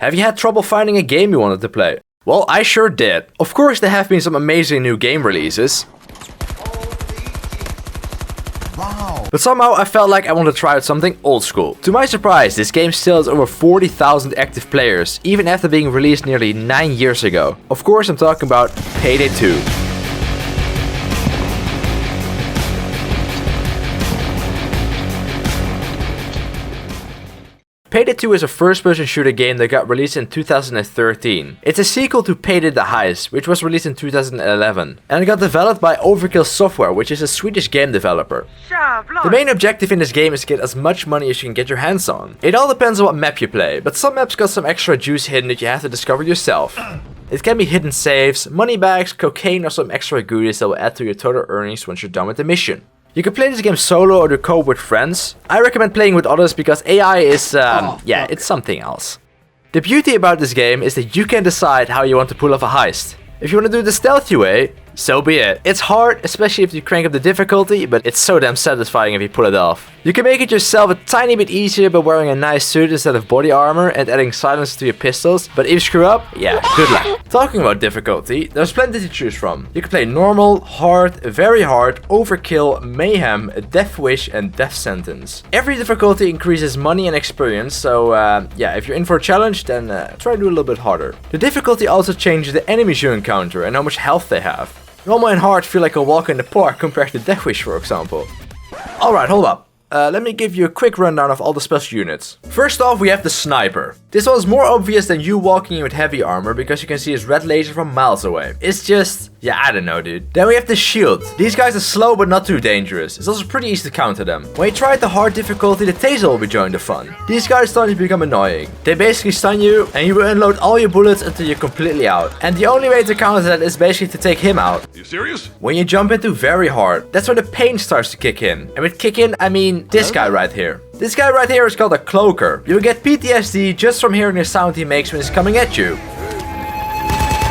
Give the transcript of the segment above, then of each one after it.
Have you had trouble finding a game you wanted to play? Well, I sure did. Of course, there have been some amazing new game releases. Wow. But somehow I felt like I wanted to try out something old school. To my surprise, this game still has over 40,000 active players, even after being released nearly 9 years ago. Of course, I'm talking about Payday 2. Payday 2 is a first-person shooter game that got released in 2013. It's a sequel to Payday the Heist, which was released in 2011. And it got developed by Overkill software, which is a Swedish game developer. The main objective in this game is to get as much money as you can get your hands on. It all depends on what map you play, but some maps got some extra juice hidden that you have to discover yourself. It can be hidden saves, money bags, cocaine, or some extra goodies that will add to your total earnings once you're done with the mission. You can play this game solo or do co-op with friends. I recommend playing with others because AI is, it's something else. The beauty about this game is that you can decide how you want to pull off a heist. If you want to do it the stealthy way, so be it. It's hard, especially if you crank up the difficulty, but it's so damn satisfying if you pull it off. You can make it yourself a tiny bit easier by wearing a nice suit instead of body armor and adding silence to your pistols, but if you screw up, yeah, good luck. Talking about difficulty, there's plenty to choose from. You can play normal, hard, very hard, overkill, mayhem, death wish, and death sentence. Every difficulty increases money and experience, so if you're in for a challenge, then try to do a little bit harder. The difficulty also changes the enemies you encounter and how much health they have. Normal and hard feel like a walk in the park compared to Death Wish, for example. Alright, hold up. Let me give you a quick rundown of all the special units. First off, we have the sniper. This one is more obvious than you walking in with heavy armor because you can see his red laser from miles away. It's just, I don't know, dude. Then we have the shield. These guys are slow but not too dangerous. It's also pretty easy to counter them. When you try at the hard difficulty, the taser will be joining the fun. These guys start to become annoying. They basically stun you and you will unload all your bullets until you're completely out. And the only way to counter that is basically to take him out. You serious? When you jump into very hard, that's when the pain starts to kick in. And with kick in, I mean this guy right here. This guy right here is called a cloaker. You'll get PTSD just from hearing the sound he makes when he's coming at you.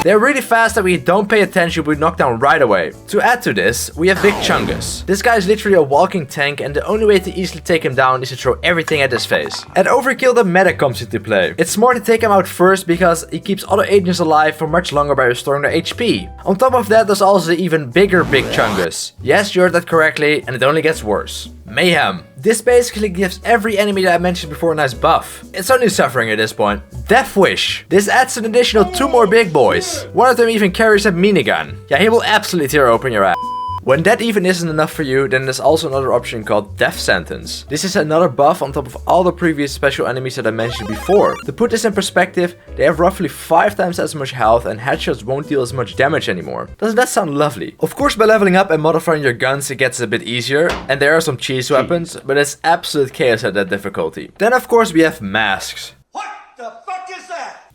They're really fast that we don't pay attention, but we knock down right away. To add to this, we have Big Chungus. This guy is literally a walking tank and the only way to easily take him down is to throw everything at his face. At Overkill, the medic comes into play. It's smart to take him out first because he keeps other agents alive for much longer by restoring their HP. On top of that, there's also the even bigger Big Chungus. Yes, you heard that correctly, and it only gets worse. Mayhem. This basically gives every enemy that I mentioned before a nice buff. It's only suffering at this point. Death Wish. This adds an additional 2 more big boys. One of them even carries a minigun. Yeah, he will absolutely tear open your ass. When that even isn't enough for you, then there's also another option called Death Sentence. This is another buff on top of all the previous special enemies that I mentioned before. To put this in perspective, they have roughly 5 times as much health and headshots won't deal as much damage anymore. Doesn't that sound lovely? Of course, by leveling up and modifying your guns, it gets a bit easier. And there are some cheese weapons, but it's absolute chaos at that difficulty. Then of course we have masks.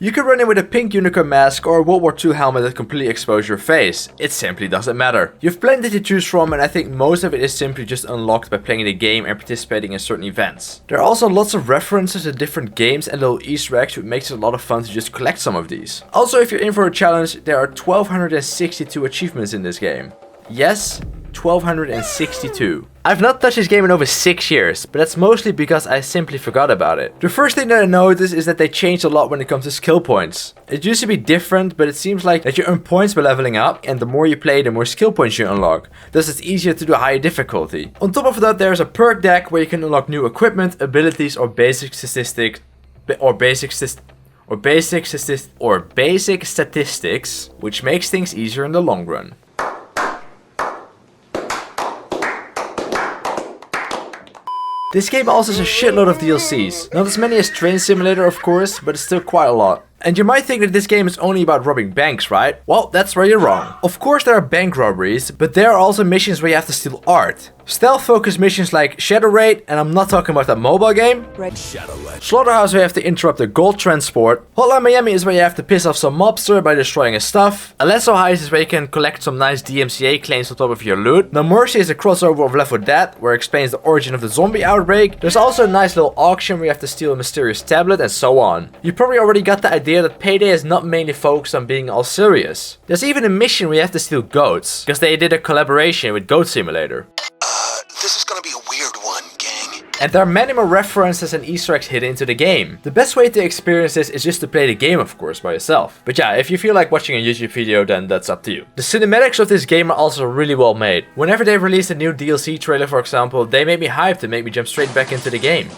You can run in with a pink unicorn mask or a World War II helmet that completely exposes your face. It simply doesn't matter. You have plenty to choose from and I think most of it is simply just unlocked by playing the game and participating in certain events. There are also lots of references to different games and little Easter eggs, which makes it a lot of fun to just collect some of these. Also, if you're in for a challenge, there are 1262 achievements in this game. Yes, 1262. I've not touched this game in over 6 years, but that's mostly because I simply forgot about it. The first thing that I noticed is that they changed a lot when it comes to skill points. It used to be different, but it seems like that you earn points by leveling up, and the more you play, the more skill points you unlock. Thus it's easier to do a higher difficulty. On top of that, there's a perk deck where you can unlock new equipment, abilities, or basic statistics, which makes things easier in the long run. This game also has a shitload of DLCs. Not as many as Train Simulator of course, but it's still quite a lot. And you might think that this game is only about robbing banks, right? Well, that's where you're wrong. Of course there are bank robberies, but there are also missions where you have to steal art. Stealth-focused missions like Shadow Raid, and I'm not talking about that mobile game. Slaughterhouse where you have to interrupt a gold transport. Hotline Miami is where you have to piss off some mobster by destroying his stuff. Alesso Heist is where you can collect some nice DMCA claims on top of your loot. No Mercy is a crossover of Left 4 Dead, where it explains the origin of the zombie outbreak. There's also a nice little auction where you have to steal a mysterious tablet and so on. You probably already got the idea that Payday is not mainly focused on being all serious. There's even a mission where you have to steal goats, because they did a collaboration with Goat Simulator. This is gonna be a weird one, gang. And there are many more references and Easter eggs hidden into the game. The best way to experience this is just to play the game, of course, by yourself. But yeah, if you feel like watching a YouTube video, then that's up to you. The cinematics of this game are also really well made. Whenever they release a new DLC trailer, for example, they make me hyped and make me jump straight back into the game.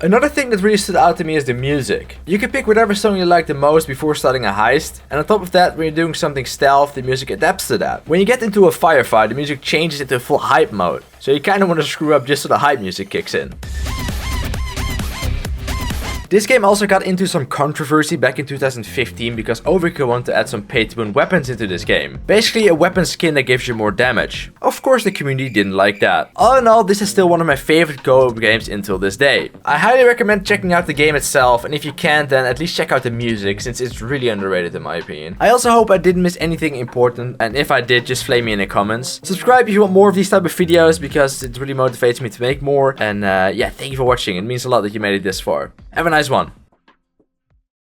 Another thing that really stood out to me is the music. You can pick whatever song you like the most before starting a heist, and on top of that, when you're doing something stealth, the music adapts to that. When you get into a firefight, the music changes into full hype mode, so you kinda wanna screw up just so the hype music kicks in. This game also got into some controversy back in 2015 because Overkill wanted to add some pay-to-win weapons into this game. Basically a weapon skin that gives you more damage. Of course the community didn't like that. All in all, this is still one of my favorite co-op games until this day. I highly recommend checking out the game itself, and if you can't, then at least check out the music since it's really underrated in my opinion. I also hope I didn't miss anything important, and if I did, just flame me in the comments. Subscribe if you want more of these type of videos because it really motivates me to make more, and yeah, thank you for watching. It means a lot that you made it this far. Have a nice one.